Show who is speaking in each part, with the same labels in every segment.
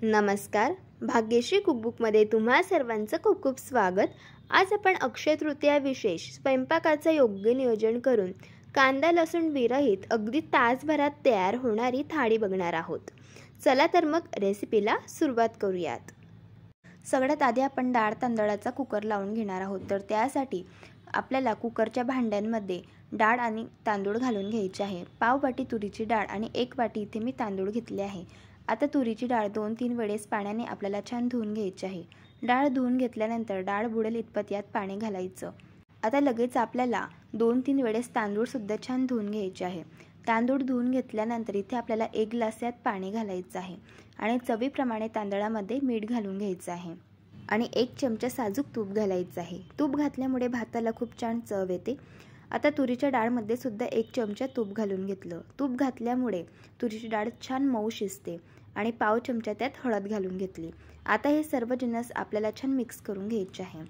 Speaker 1: नमस्कार. भाग्यश्री कुकबुकमध्ये तुम्हा सर्वांचं खूप खूप स्वागत. आज आपण अक्षय तृतीया विशेष स्वयंपाकाचं योग्य नियोजन करून कांदा लसूण विरहित अगदी तासभरात तयार होणारी थाळी बघणार आहोत. चला तर मग रेसिपीला सुरुवात करूयात. सगळ्यात आधी आपण डाळ तांदळाचा कुकर लावून घेणार आहोत. तर त्यासाठी आपल्याला कुकरच्या भांड्यांमध्ये डाळ आणि तांदूळ घालून घ्यायचे आहे. पाव वाटी तुरीची डाळ आणि 1 वाटी इथे मी तांदूळ घेतले आहे. आता तुरीची डाळ 2-3 वेळेस पाण्याने आपल्याला छान धुवून घ्यायची आहे. डाळ धुवून घेतल्यानंतर डाळ बुडेल इतपत यात पाणी घालायचं. आता लगेच आपल्याला 2-3 वेळेस तांदूळसुद्धा छान धुवून घ्यायचे आहे. तांदूळ धुवून घेतल्यानंतर इथे आपल्याला 1 ग्लास यात पाणी घालायचं आहे आणि चवीप्रमाणे तांदळामध्ये मीठ घालून घ्यायचं आहे आणि 1 चमचा साजूक तूप घालायचं आहे. तूप घातल्यामुळे भाताला खूप छान चव येते. आता तुरीच्या डाळमध्ये सुद्धा 1 चमचा तूप घालून घेतलं. तूप घातल्यामुळे तुरीची डाळ छान मऊ शिजते आणि पाव चमचा त्यात हळद घालून घेतली. आता हे सर्व जिन्नस आपल्याला छान मिक्स करून घ्यायचे आहे.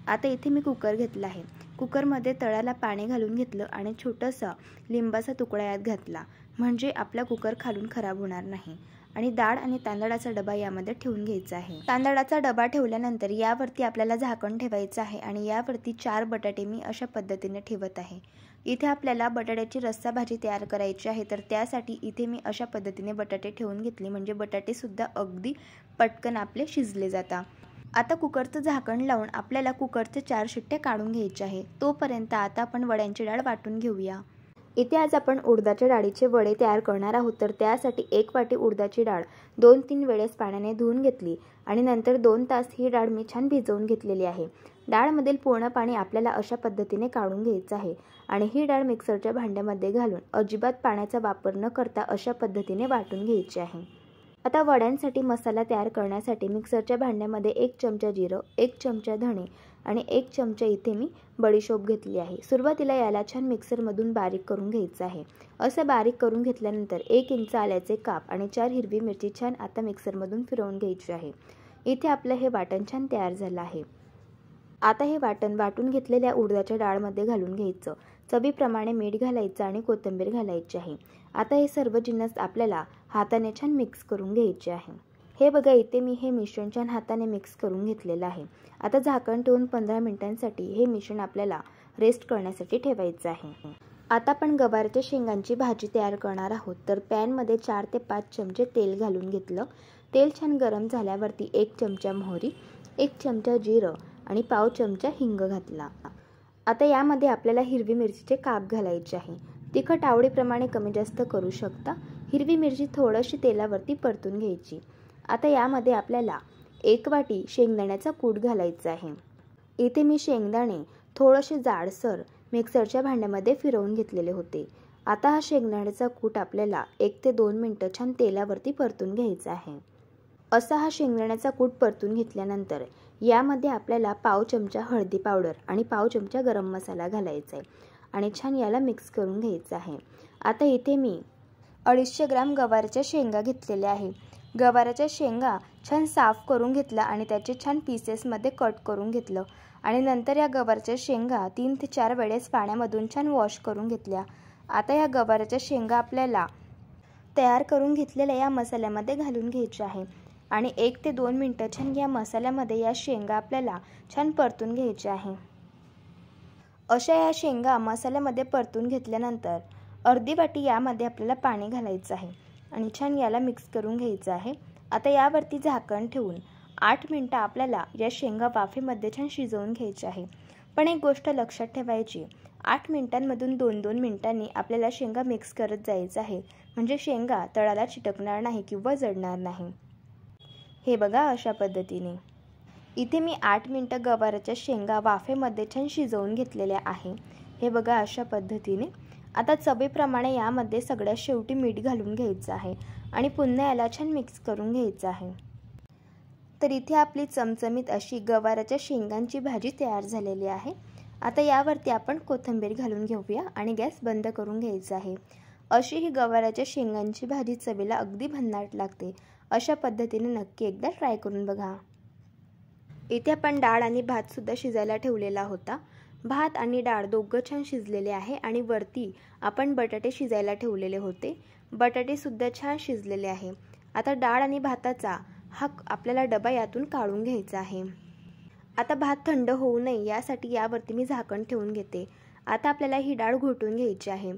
Speaker 1: आता इथे मी कुकर घेतला आहे. कुकरमध्ये तळाला पाणी घालून घेतलं आणि छोटासा लिंबाचा तुकडा यात घातला, म्हणजे आपला कुकर खालून खराब होणार नाही. आणि डाळ आणि तांदळाचा डबा यामध्ये ठेवून घ्यायचा आहे. तांदळाचा डबा ठेवल्यानंतर यावरती आपल्याला झाकण ठेवायचं आहे आणि यावरती 4 बटाटे मी अशा पद्धतीने ठेवत आहे. इथे आपल्याला बटाट्याची रस्सा भाजी तयार करायची आहे. तर त्यासाठी इथे मी अशा पद्धतीने बटाटे ठेवून घेतले, म्हणजे बटाटे सुद्धा अगदी पटकन आपले शिजले जातात. आता कुकरचं झाकण लावून आपल्याला कुकरचे 4 शिट्ट्या काढून घ्यायचे आहे. तोपर्यंत आता आपण वड्यांची डाळ वाटून घेऊया. इथे आज आपण उडदाच्या डाळीचे वडे तयार करणार आहोत. तर त्यासाठी 1 वाटी उडदाची डाळ 2-3 वेळेस पाण्याने धुवून घेतली आणि नंतर 2 तास ही डाळ मी छान भिजवून घेतलेली आहे. डाळमधील पूर्ण पाणी आपल्याला अशा पद्धतीने काढून घ्यायचं आहे आणि ही डाळ मिक्सरच्या भांड्यामध्ये घालून अजिबात पाण्याचा वापर न करता अशा पद्धतीने वाटून घ्यायची आहे. आता वड्यांसाठी मसाला तयार करण्यासाठी मिक्सरच्या भांड्यामध्ये 1 चमचा जिरं, 1 चमचा धणे आणि 1 चमचा इथे मी बडीशोप घेतली आहे. सुरुवातीला याला छान मिक्सरमधून बारीक करून घ्यायचं आहे. असं बारीक करून घेतल्यानंतर 1 इंच आल्याचे काप आणि 4 हिरवी मिरची छान आता मिक्सरमधून फिरवून घ्यायची आहे. इथे आपलं हे वाटण छान तयार झालं आहे. आता हे वाटण वाटून घेतलेल्या उडदाच्या डाळमध्ये घालून घ्यायचं. चवीप्रमाणे मीठ घालायचं आणि कोथिंबीर घालायची आहे. आता हे सर्व जिन्नस आपल्याला हाताने छान मिक्स करून घ्यायचे आहे. हे बघा, इथे मी हे मिश्रण छान हाताने मिक्स करून घेतलेलं आहे. आता झाकण ठेवून 15 मिनिटांसाठी हे मिश्रण आपल्याला रेस्ट करण्यासाठी ठेवायचं आहे. आता आपण गवारच्या शेंगांची भाजी तयार करणार आहोत. तर पॅनमध्ये 4 ते 5 चमचे तेल घालून घेतलं. तेल छान गरम झाल्यावरती 1 चमचा मोहरी, 1 चमचा जिरं आणि पाव चमचा हिंग घातला. आता यामध्ये आपल्याला हिरवी मिरचीचे काप घालायचे आहे. तिखट आवडीप्रमाणे कमी जास्त करू शकता. हिरवी मिरची थोडीशी तेलावरती परतून घ्यायची. आता यामध्ये आपल्याला 1 वाटी शेंगदाण्याचा कूट घालायचा आहे. इथे मी शेंगदाणे थोडेसे जाडसर मिक्सरच्या भांड्यामध्ये फिरवून घेतलेले होते. आता हा शेंगदाण्याचा कूट आपल्याला 1 ते 2 मिनिटं छान तेलावरती परतून घ्यायचा आहे. असा हा शेंगदाण्याचा कूट परतून घेतल्यानंतर यामध्ये आपल्याला पाव चमचा हळदी पावडर आणि पाव चमचा गरम मसाला घालायचा आहे आणि छान याला मिक्स करून घ्यायचं आहे. आता इथे मी 250 ग्राम गवारच्या शेंगा घेतलेल्या आहे. गवाराच्या शेंगा छान साफ करून घेतला आणि त्याचे छान पीसेसमध्ये कट करून घेतलं आणि नंतर या गवारच्या शेंगा 3 ते 4 वेळेस पाण्यामधून छान वॉश करून घेतल्या. आता या गवाराच्या शेंगा आपल्याला तयार करून घेतलेल्या या मसाल्यामध्ये घालून घ्यायच्या आहे आणि 1 ते 2 मिनिटं छान या मसाल्यामध्ये या शेंगा आपल्याला छान परतून घ्यायच्या आहे. अशा या शेंगा मसाल्यामध्ये परतून घेतल्यानंतर अर्धी वाटी यामध्ये आपल्याला पाणी घालायचं आहे आणि छान याला मिक्स करून घ्यायचं आहे. आता यावरती झाकण ठेवून 8 मिनिटं आपल्याला या शेंगा वाफेमध्ये छान शिजवून घ्यायच्या आहे. पण एक गोष्ट लक्षात ठेवायची, 8 मिनिटांमधून 2-2 मिनिटांनी आपल्याला शेंगा मिक्स करत जायचं आहे, म्हणजे शेंगा तळाला चिटकणार नाही किंवा जळणार नाही. हे बघा, अशा पद्धतीने इथे मी 8 मिनिटं गवाराच्या शेंगा वाफेमध्ये छान शिजवून घेतलेल्या आहे. हे बघा, अशा पद्धतीने. आता चवीप्रमाणे यामध्ये सगळ्यात शेवटी मीठ घालून घ्यायचं आहे आणि पुन्हा याला छान मिक्स करून घ्यायचं आहे. तर इथे आपली चमचमीत अशी गवाराच्या शेंगांची भाजी तयार झालेली आहे. आता यावरती आपण कोथिंबीर घालून घेऊया आणि गॅस बंद करून घ्यायचा आहे. अशी ही गवाराच्या शेंगांची भाजी चवीला अगदी भन्नाट लागते. अशा पद्धतीने नक्की एकदा ट्राय करून बघा. इथे आपण डाळ आणि भात सुद्धा शिजायला ठेवलेला होता. भात आणि डाळ दोघं छान शिजलेले आहे आणि वरती आपण बटाटे शिजायला ठेवलेले होते. बटाटे सुद्धा छान शिजलेले आहे. आता डाळ आणि भाताचा हा आपल्याला डबा यातून काढून घ्यायचा आहे। आता भात थंड होऊ नये यासाठी यावरती मी झाकण ठेवून घेते। आता आपल्याला ही डाळ घोटून घ्यायची आहे।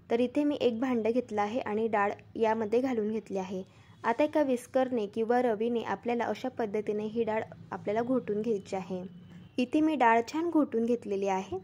Speaker 1: तर इथे मी एक भांडं घेतलं आहे आणि डाळ यामध्ये घालून घेतली आहे। आता एका विस्करने किंवा रवीने आपल्याला अशा पद्धतीने ही डाळ आपल्याला घोटून घ्यायची आहे। इथे मी डाळ छान घोटून घेतलेली आहे।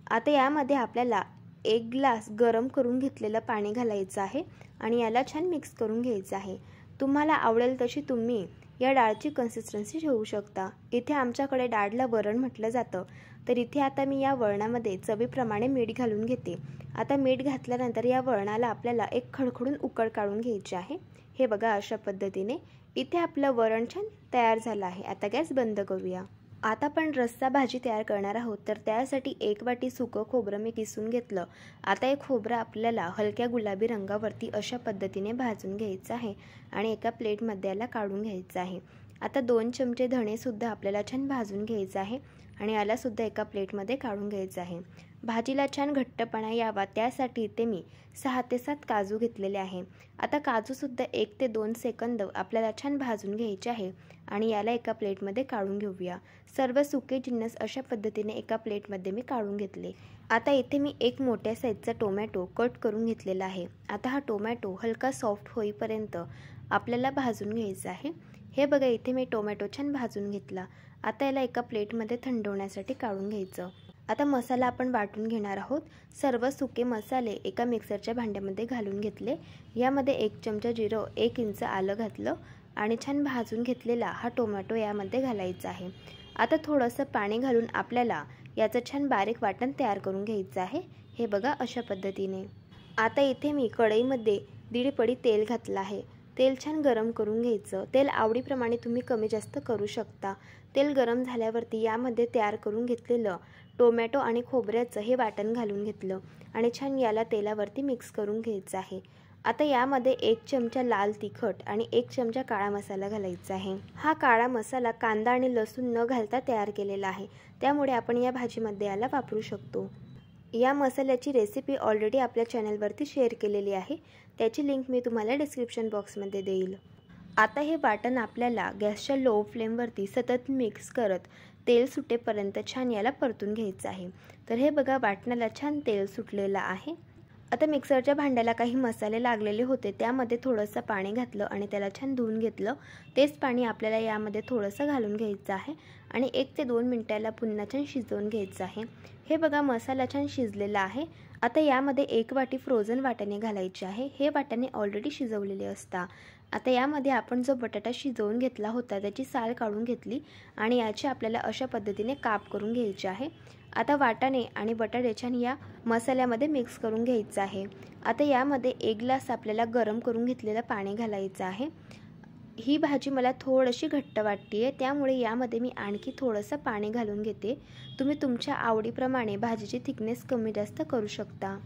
Speaker 1: आता यामध्ये आपल्याला 1 ग्लास गरम करून घेतलेलं पाणी घालायचं आहे आणि याला छान मिक्स करून घ्यायचं आहे। तुम्हाला आवडेल तशी तुम्ही या डाळची कन्सिस्टन्सी ठेवू शकता। इथे आमच्याकडे डाळला वरण म्हटलं जातं, तर इथे आता मी या वरणामध्ये चवीप्रमाणे मीठ घालून घेते। आता मीठ घातल्यानंतर या वरणाला आपल्याला एक खडखडून उकळ काढून घ्यायची आहे। हे बघा अशा पद्धतीने इथे आपलं वरण छान तयार झालं आहे। आता गॅस बंद करूया। आता आपण रस्सा भाजी तयार करणार आहोत, तर त्यासाठी 1 वाटी सुकं खोबरं मी किसून घेतलं। आता हे खोबरं आपल्याला हलक्या गुलाबी रंगावरती अशा पद्धतीने भाजून घ्यायचं आहे आणि एका प्लेटमध्ये याला काढून घ्यायचं आहे। आता 2 चमचे धणेसुद्धा आपल्याला छान भाजून घ्यायचं आहे आणि यालासुद्धा एका प्लेटमध्ये काढून घ्यायचं आहे। भाजीला छान घट्टपणा यावा त्यासाठी इथे मी 6 ते 7 काजू घेतलेले आहे। आता काजूसुद्धा 1 ते 2 सेकंद आपल्याला छान भाजून घ्यायचे आहे आणि याला एका प्लेटमध्ये काढून घेऊया। सर्व सुके जिन्नस अशा पद्धतीने एका प्लेटमध्ये मी काढून घेतले। आता इथे मी एक मोठ्या साईजचा टोमॅटो कट करून घेतलेला आहे। आता हा टोमॅटो हलका सॉफ्ट होईपर्यंत आपल्याला भाजून घ्यायचा आहे। हे बघा इथे मी टोमॅटो छान भाजून घेतला। आता याला एका प्लेटमध्ये थंड होण्यासाठी काढून घ्यायचं। आता मसाला आपण वाटून घेणार आहोत। सर्व सुके मसाले एका मिक्सरच्या भांड्यामध्ये घालून घेतले। यामध्ये 1 चमचा जिरं, 1 इंच आलं घातलं आणि छान भाजून घेतलेला हा टोमॅटो यामध्ये घालायचा आहे। आता थोडंसं पाणी घालून आपल्याला याचं छान बारीक वाटण तयार करून घ्यायचं आहे। हे बघा अशा पद्धतीने। आता इथे मी कढईमध्ये 1.5 पडी तेल घातलं आहे। तेल छान गरम करून घ्यायचं। तेल आवडीप्रमाणे तुम्ही कमी जास्त करू शकता। तेल गरम झाल्यावरती यामध्ये तयार करून घेतलेलं टोमॅटो आणि खोबऱ्याचं हे वाटण घालून घेतलं आणि छान याला तेलावरती मिक्स करून घ्यायचं आहे। आता यामध्ये 1 चमचा लाल तिखट आणि 1 चमचा काळा मसाला घालायचा आहे। हा काळा मसाला कांदा आणि लसूण न घालता तयार केलेला आहे, त्यामुळे आपण या भाजीमध्ये याला वापरू शकतो। या मसाल्याची रेसिपी ऑलरेडी आपल्या चॅनलवरती शेअर केलेली आहे, त्याची लिंक मी तुम्हाला डिस्क्रिप्शन बॉक्समध्ये देईल। आता हे वाटण आपल्याला गॅसच्या लो फ्लेमवरती सतत मिक्स करत तेल सुटेपर्यंत छान याला परतून घ्यायचं आहे। तर हे बघा वाटणाला छान तेल सुटलेलं आहे। आता मिक्सरच्या भांड्याला काही मसाले लागलेले होते, त्यामध्ये थोडंसं पाणी घातलं आणि त्याला छान धुवून घेतलं। तेच पाणी आपल्याला यामध्ये थोडंसं घालून घ्यायचं आहे आणि 1 ते 2 मिनिटाला पुन्हा छान शिजवून घ्यायचं आहे। हे बघा मसाला छान शिजलेला आहे। आता यामध्ये 1 वाटी फ्रोझन वाटाणे घालायचे आहे। हे वाटाणे ऑलरेडी शिजवलेले असतात। आता यामध्ये आपण जो बटाटा शिजवून घेतला होता त्याची साल काढून घेतली आणि याचे आपल्याला अशा पद्धतीने काप करून घ्यायचे आहे। आता वाटाणे आणि बटाटे छान या मसाल्यामध्ये मिक्स करून घ्यायचं आहे। आता यामध्ये 1 ग्लास आपल्याला गरम करून घेतलेलं पाणी घालायचं आहे। ही भाजी मला थोडीशी घट्ट वाटते, त्यामुळे यामध्ये मी आणखी थोडंसं पाणी घालून घेते। तुम्ही तुमच्या आवडीप्रमाणे भाजीची थिकनेस कमी जास्त करू शकता।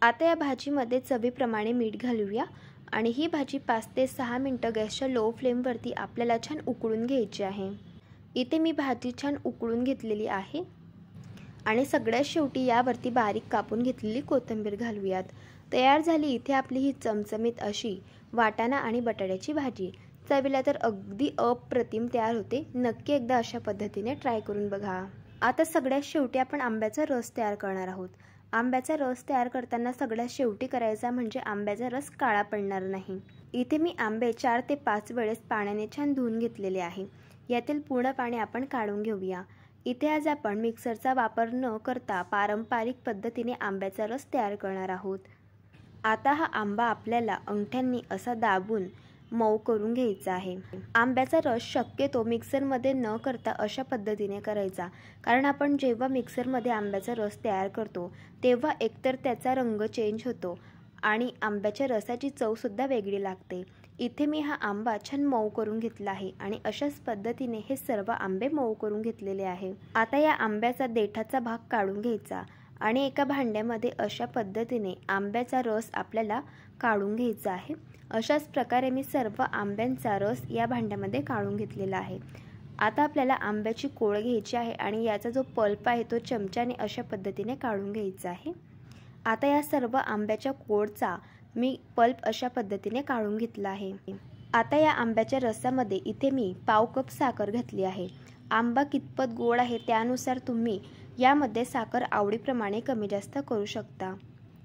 Speaker 1: आता या भाजीमध्ये चवीप्रमाणे मीठ घालूया आणि ही भाजी 5 ते 6 मिनिटं गॅसच्या लो फ्लेमवरती आपल्याला छान उकळून घ्यायची आहे। इथे मी भाजी छान उकळून घेतलेली आहे आणि सगळ्यात शेवटी यावरती बारीक कापून घेतलेली कोथिंबीर घालूयात। तयार झाली इथे आपली ही चमचमीत अशी वाटाणा आणि बटाट्याची भाजी। चवीला तर अगदी अप्रतिम तयार होते। नक्की एकदा अशा पद्धतीने ट्राय करून बघा। आता सगळ्यात शेवटी आपण आंब्याचा रस तयार करणार आहोत। आंब्याचा रस तयार करताना सगळ्यात शेवटी करायचा म्हणजे आंब्याचा रस काळा पडणार नाही। इथे मी आंबे 4 ते 5 वेळेस पाण्याने छान धुवून घेतलेले आहे। यातील पूर्ण पाणी आपण काढून घेऊया। इथे आज आपण मिक्सरचा वापर न करता पारंपरिक पद्धतीने आंब्याचा रस तयार करणार आहोत। आता हा आंबा आपल्याला अंगठ्यांनी असा दाबून मऊ करून घ्यायचा आहे। आंब्याचा रस शक्यतो मिक्सरमध्ये न करता अशा पद्धतीने करायचा, कारण आपण जेव्हा मिक्सरमध्ये आंब्याचा रस तयार करतो तेव्हा एकतर त्याचा रंग चेंज होतो आणि आंब्याच्या रसाची चवसुद्धा वेगळी लागते। इथे मी हा आंबा छान मऊ करून घेतला आहे आणि अशाच पद्धतीने हे सर्व आंबे मऊ करून घेतलेले आहे। आता या आंब्याचा देठाचा भाग काढून घ्यायचा आणि एका भांड्यामध्ये अशा पद्धतीने आंब्याचा रस आपल्याला काढून घ्यायचा आहे। अशाच प्रकारे मी सर्व आंब्यांचा रस या भांड्यामध्ये काढून घेतलेला आहे। आता आपल्याला आंब्याची कोळ घ्यायची आहे आणि याचा जो पल्प आहे तो चमच्याने अशा पद्धतीने काढून घ्यायचा आहे। आता या सर्व आंब्याच्या कोळचा मी पल्प अशा पद्धतीने काढून घेतला आहे। आता या आंब्याच्या रसामध्ये इथे मी पाव कप साखर घातली आहे। आंबा कितपत गोड आहे त्यानुसार तुम्ही यामध्ये साखर आवडीप्रमाणे कमी जास्त करू शकता।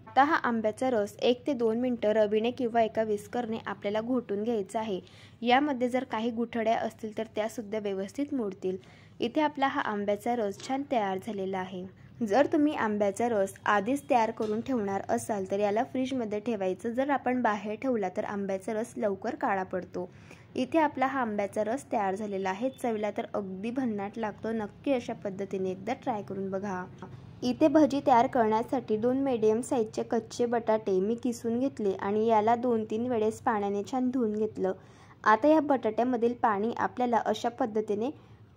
Speaker 1: आता हा आंब्याचा रस 1 ते 2 मिनिटं रवीने किंवा एका विस्करने आपल्याला घोटून घ्यायचा आहे। यामध्ये जर काही गुठळ्या असतील तर त्या सुद्धा व्यवस्थित मोडतील। इथे आपला हा आंब्याचा रस छान तयार झालेला आहे। जर तुम्ही आंब्याचा रस आधीच तयार करून ठेवणार असाल तर याला फ्रीजमध्ये ठेवायचं। जर आपण बाहेर ठेवला तर आंब्याचा रस लवकर काळा पडतो। इथे आपला हा आंब्याचा रस तयार झालेला आहे। चवीला तर अगदी भन्नाट लागतो। नक्की अशा पद्धतीने एकदा ट्राय करून बघा। इथे भजी तयार करण्यासाठी 2 मीडियम साईजचे कच्चे बटाटे मी किसून घेतले आणि याला 2-3 वेळेस पाण्याने छान धुवून घेतलं। आता या बटाट्यामधील पाणी आपल्याला अशा पद्धतीने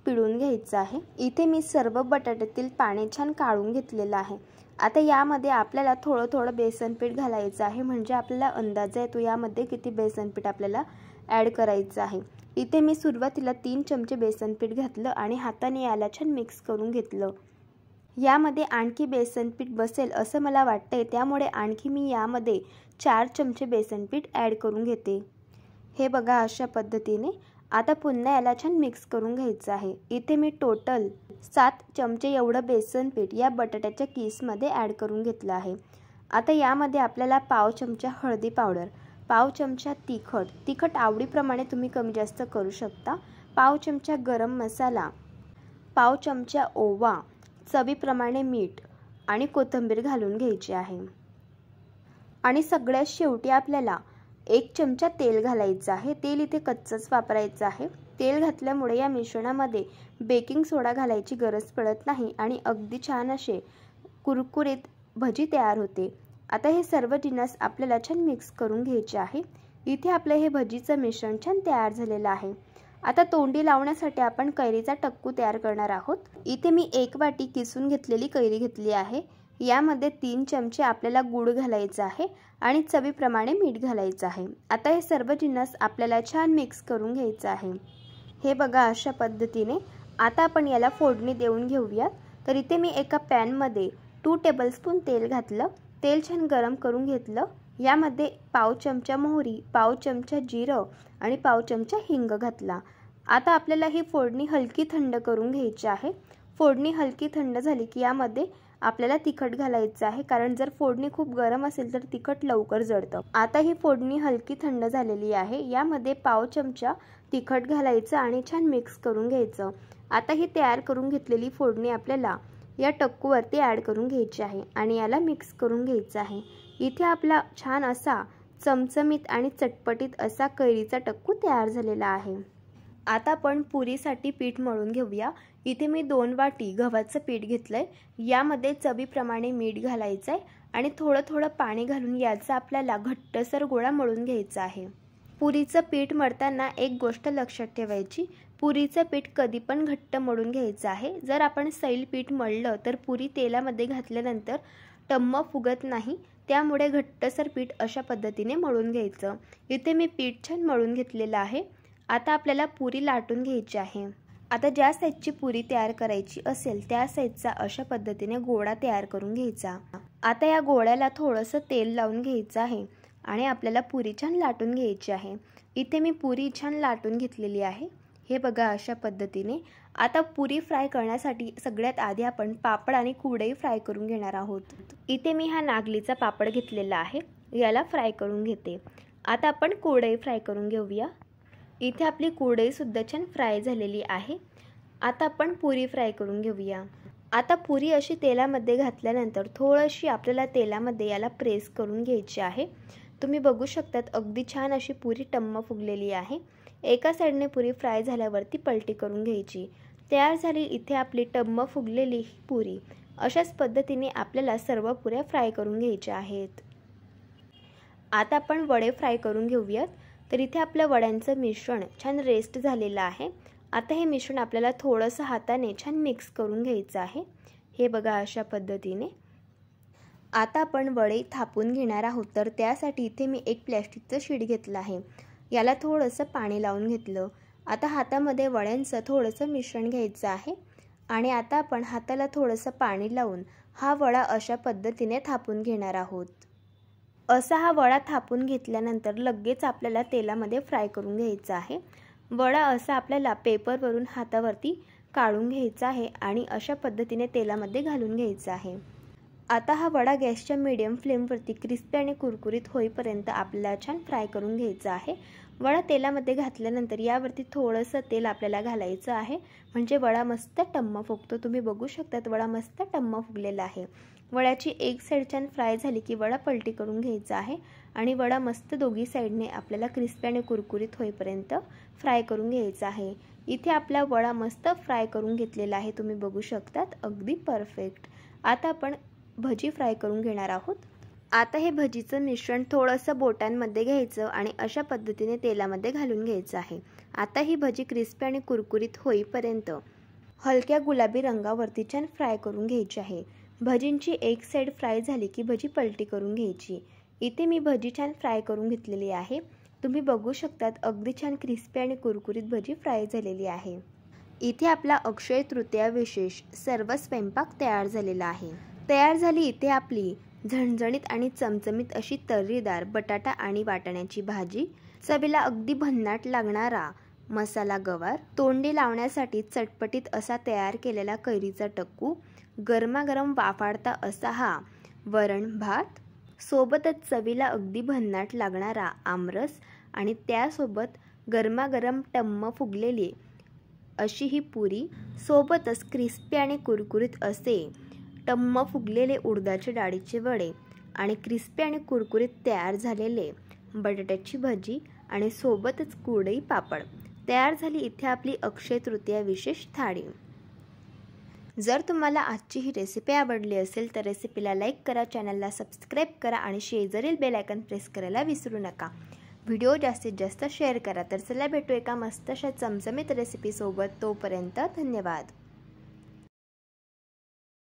Speaker 1: पिळून घ्यायचं आहे। इथे मी सर्व बटाट्यातील पाणी छान काढून घेतलेलं आहे। आता यामध्ये आपल्याला थोडं बेसन पीठ घालायचं आहे, म्हणजे आपल्याला अंदाज येतो यामध्ये किती बेसन पीठ आपल्याला ॲड करायचं आहे। इथे मी सुरुवातीला 3 चमचे बेसन पीठ घातलं आणि हाताने याला छान मिक्स करून घेतलं। यामध्ये आणखी बेसन पीठ बसेल असं मला वाटतंय, त्यामुळे आणखी मी यामध्ये 4 चमचे बेसन पीठ ॲड करून घेते। हे बघा अशा पद्धतीने आता पुन्हा याला छान मिक्स करून घ्यायचं आहे। इथे मी टोटल 7 चमचे एवढं बेसन पीठ या बटाट्याच्या किसमध्ये ॲड करून घेतलं आहे। आता यामध्ये आपल्याला पाव चमचा हळदी पावडर, पाव चमचा तिखट आवडीप्रमाणे तुम्ही कमी जास्त करू शकता, पाव चमचा गरम मसाला, पाव चमचा ओवा, चवीप्रमाणे मीठ आणि कोथिंबीर घालून घ्यायची आहे। आणि सगळ्यात शेवटी आपल्याला 1 चमचा तेल घालायचं आहे। तेल इथे कच्चंच वापरायचं आहे। तेल घातल्यामुळे या मिश्रणामध्ये बेकिंग सोडा घालायची गरज पडत नाही आणि अगदी छान असे कुरकुरीत भजी तयार होते। आता हे सर्व जिन्नस आपल्याला छान मिक्स करून घ्यायचे आहे। इथे आपलं हे भजीचं मिश्रण छान तयार झालेलं आहे। आता तोंडी लावण्यासाठी आपण कैरीचा टक्कू तयार करणार आहोत। इथे मी 1 वाटी किसून घेतलेली कैरी घेतली आहे। यामध्ये 3 चमचे आपल्याला गूळ घालायचा आहे आणि चवीप्रमाणे मीठ घालायचं आहे। आता हे सर्व जिन्नस आपल्याला छान मिक्स करून घ्यायचं आहे। हे बघा अशा पद्धतीने आता आपण याला फोडणी देऊन घेऊया। तर इथे मी एका पॅनमध्ये 2 टेबलस्पून तेल घातलं। तेल छान गरम करून घेतलं। यामध्ये पाव चमचा मोहरी, पाव चमचा जिरं आणि पाव चमचा हिंग घातला। आता आपल्याला ही फोडणी हलकी थंड करून घ्यायची आहे। फोडणी हलकी थंड झाली की यामध्ये आपल्याला तिखट घालायचं आहे, कारण जर फोडणी खूप गरम असेल तर तिखट लवकर जळतं। आता ही फोडणी हलकी थंड झालेली आहे। यामध्ये पाव चमचा तिखट घालायचं आणि छान मिक्स करून घ्यायचं। आता ही तयार करून घेतलेली फोडणी आपल्याला या टक्कूवरती ॲड करून घ्यायची आहे आणि याला मिक्स करून घ्यायचं आहे। इथे आपला छान असा चमचमीत आणि चटपटीत असा कैरीचा टक्कू तयार झालेला आहे। आता आपण पुरीसाठी पीठ मळून घेऊया। इथे मी 2 वाटी गव्हाचं पीठ घेतलंय। यामध्ये चवीप्रमाणे मीठ घालायचं आहे आणि थोडं पाणी घालून याचा आपल्याला घट्टसर गोळा मळून घ्यायचा आहे। पुरीचं पीठ मळताना एक गोष्ट लक्षात ठेवायची, पुरीचं पीठ कधी पण घट्ट मळून घ्यायचं आहे। जर आपण सैल पीठ मळलं तर पुरी तेलामध्ये घातल्यानंतर टम्म फुगत नाही, त्यामुळे घट्टसर पीठ अशा पद्धतीने मळून घ्यायचं। इथे मी पीठ छान मळून घेतलेलं आहे। आता आपल्याला पुरी लाटून घ्यायची आहे। आता ज्या साईजची पुरी तयार करायची असेल त्या साईजचा अशा पद्धतीने गोळा तयार करून घ्यायचा। आता या गोळ्याला थोडंसं तेल लावून घ्यायचं आहे आणि आपल्याला पुरी छान लाटून घ्यायची आहे। इथे मी पुरी छान लाटून घेतलेली आहे। हे बघा अशा पद्धतीने। आता पुरी फ्राय करण्यासाठी सगळ्यात आधी आपण पापड आणि कुरडई फ्राय करून घेणार आहोत। इथे मी हा नागलीचा पापड घेतलेला आहे, याला फ्राय करून घेते। आता आपण कुरडई फ्राय करून घेऊया। इथे आपली कुरडई सुद्धा छान फ्राय झालेली आहे। आता आपण पुरी फ्राय करून घेऊया। आता पुरी अशी तेलामध्ये घातल्यानंतर थोडीशी आपल्याला तेलामध्ये याला प्रेस करून घ्यायची आहे। तुम्ही बघू शकतात अगदी छान अशी पुरी टम्म फुगलेली आहे। एका साईडने पुरी फ्राय झाल्यावरती पलटी करून घ्यायची। तयार झाली इथे आपली टम्म फुगलेली पुरी। अशाच पद्धतीने आपल्याला सर्व पुऱ्या फ्राय करून घ्यायच्या आहेत। आता आपण वडे फ्राय करून घेऊयात। तर इथे आपल्या वड्यांचं मिश्रण छान रेस्ट झालेलं आहे। आता हे मिश्रण आपल्याला थोडंसं हाताने छान मिक्स करून घ्यायचं आहे। हे बघा अशा पद्धतीने। आता आपण वडे थापून घेणार आहोत। तर त्यासाठी इथे मी एक प्लॅस्टिकचं शीट घेतलं आहे, याला थोडंसं पाणी लावून घेतलं। आता हातामध्ये वड्यांचं थोडंसं मिश्रण घ्यायचं आहे आणि आता आपण हाताला थोडंसं पाणी लावून हा वडा अशा पद्धतीने थापून घेणार आहोत। असा हा वडा थापून घेतल्यानंतर लगेच आपल्याला तेलामध्ये फ्राय करून घ्यायचा आहे। वडा असा आपल्याला पेपरवरून हातावरती काढून घ्यायचा आहे आणि अशा पद्धतीने तेलामध्ये घालून घ्यायचा आहे। आता हा वडा गॅसच्या मीडियम फ्लेमवरती क्रिस्पी आणि कुरकुरीत होईपर्यंत आपल्याला छान फ्राय करून घ्यायचा आहे। वडा तेलामध्ये घातल्यानंतर यावरती थोडंसं तेल आपल्याला घालायचं आहे, म्हणजे वडा मस्त टम्म फुगतो। तुम्ही बघू शकतात वडा मस्त टम्म फुगलेला आहे। वड्याची एक साईड छान फ्राय झाली की वडा पलटी करून घ्यायचा आहे आणि वडा मस्त दोघी साईडने आपल्याला क्रिस्पी आणि कुरकुरीत होईपर्यंत फ्राय करून घ्यायचा आहे। इथे आपला वडा मस्त फ्राय करून घेतलेला आहे, तुम्ही बघू शकतात अगदी परफेक्ट। आता आपण भजी फ्राय करून घेणार आहोत। आता हे भजीचं मिश्रण थोडंसं बोटांमध्ये घ्यायचं आणि अशा पद्धतीने तेलामध्ये घालून घ्यायचं आहे। आता ही भजी क्रिस्पी आणि कुरकुरीत होईपर्यंत हलक्या गुलाबी रंगावरती छान फ्राय करून घ्यायची आहे। भजींची एक साईड फ्राय झाली की भजी पलटी करून घ्यायची। इथे मी भजी छान फ्राय करून घेतलेली आहे, तुम्ही बघू शकतात अगदी छान क्रिस्पी आणि कुरकुरीत भजी फ्राय झालेली आहे। इथे आपला अक्षय तृतीया विशेष सर्व स्वयंपाक तयार झालेला आहे। तयार झाली इथे आपली झणझणीत आणि चमचमीत अशी तर्रीदार बटाटा आणि वाटाण्याची भाजी, चवीला अगदी भन्नाट लागणारा मसाला गवार, तोंडी लावण्यासाठी चटपटीत असा तयार केलेला कैरीचा टक्कू, गरमागरम वाफाडता असा हा वरण भात, सोबतच चवीला अगदी भन्नाट लागणारा आमरस आणि त्यासोबत गरमागरम टम्म फुगलेली अशी ही पुरी, सोबतच क्रिस्पी आणि कुरकुरीत असे टम्म फुगलेले उडदाच्या डाळीचे वडे आणि क्रिस्पी आणि कुरकुरीत तयार झालेले बटाट्याची भजी आणि सोबतच कुरडई पापड। तयार झाली इथे आपली अक्षय तृतीया विशेष थाळी। जर तुम्हाला आजची ही रेसिपी आवडली असेल तर रेसिपीला लाईक करा, चॅनलला सबस्क्राईब करा आणि शेजारील बेल आयकॉन प्रेस करायला विसरू नका। व्हिडिओ जास्तीत जास्त शेअर करा। तर चला भेटू एका मस्त अशा चमचमीत रेसिपीसोबत, तोपर्यंत धन्यवाद।